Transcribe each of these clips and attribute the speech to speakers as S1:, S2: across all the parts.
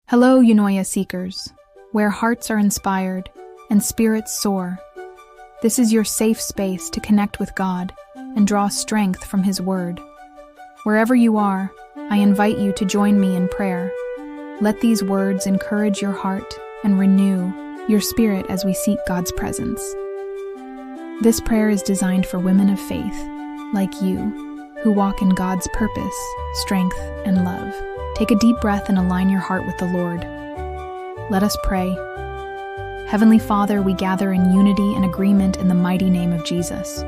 S1: Hello, Eunoia Seekers, where hearts are inspired and spirits soar. This is your safe space to connect with God and draw strength from His Word. Wherever you are, I invite you to join me in prayer. Let these words encourage your heart and renew your spirit as we seek God's presence. This prayer is designed for women of faith, like you, who walk in God's purpose, strength, and love. Take a deep breath and align your heart with the Lord. Let us pray. Heavenly Father, we gather in unity and agreement in the mighty name of Jesus.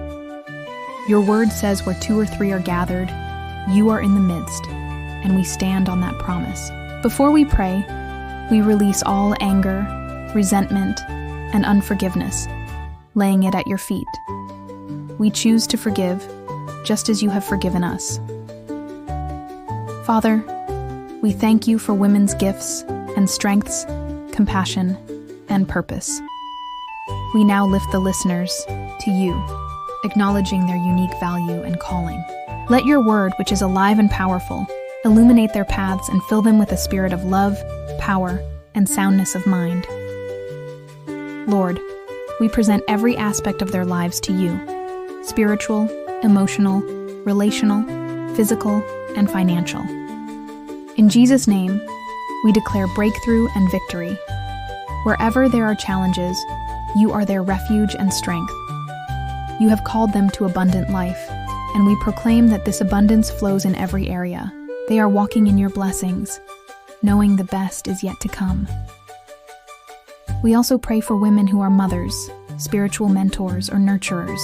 S1: Your word says where 2 or 3 are gathered, you are in the midst, and we stand on that promise. Before we pray, we release all anger, resentment, and unforgiveness, laying it at your feet. We choose to forgive, just as you have forgiven us. Father, we thank you for women's gifts and strengths, compassion, and purpose. We now lift the listeners to you, acknowledging their unique value and calling. Let your word, which is alive and powerful, illuminate their paths and fill them with a spirit of love, power, and soundness of mind. Lord, we present every aspect of their lives to you: spiritual, emotional, relational, physical, and financial. In Jesus' name, we declare breakthrough and victory. Wherever there are challenges, you are their refuge and strength. You have called them to abundant life, and we proclaim that this abundance flows in every area. They are walking in your blessings, knowing the best is yet to come. We also pray for women who are mothers, spiritual mentors, or nurturers.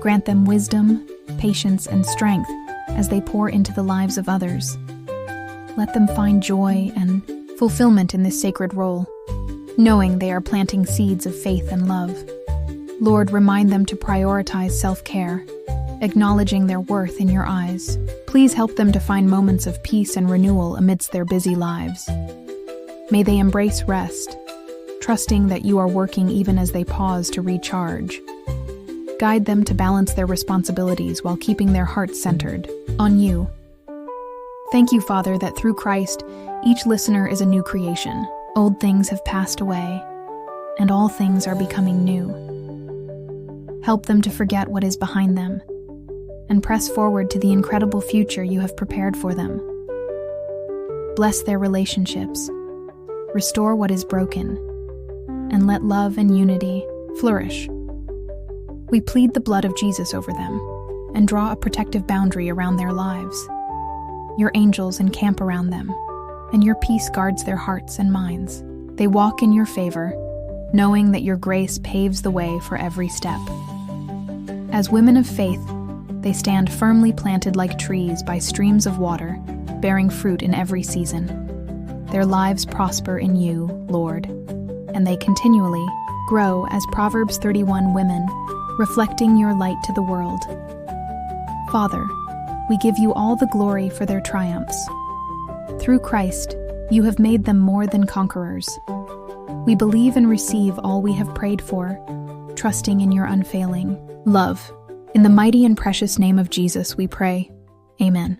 S1: Grant them wisdom, patience, and strength as they pour into the lives of others. Let them find joy and fulfillment in this sacred role, knowing they are planting seeds of faith and love. Lord, remind them to prioritize self-care, acknowledging their worth in your eyes. Please help them to find moments of peace and renewal amidst their busy lives. May they embrace rest, trusting that you are working even as they pause to recharge. Guide them to balance their responsibilities while keeping their hearts centered on you. Thank you, Father, that through Christ, each listener is a new creation. Old things have passed away, and all things are becoming new. Help them to forget what is behind them and press forward to the incredible future you have prepared for them. Bless their relationships, restore what is broken, and let love and unity flourish. We plead the blood of Jesus over them and draw a protective boundary around their lives. Your angels encamp around them, and your peace guards their hearts and minds. They walk in your favor, knowing that your grace paves the way for every step. As women of faith, they stand firmly planted like trees by streams of water, bearing fruit in every season. Their lives prosper in you, Lord, and they continually grow as Proverbs 31 women, reflecting your light to the world. Father, we give you all the glory for their triumphs. Through Christ, you have made them more than conquerors. We believe and receive all we have prayed for, trusting in your unfailing love. In the mighty and precious name of Jesus we pray. Amen.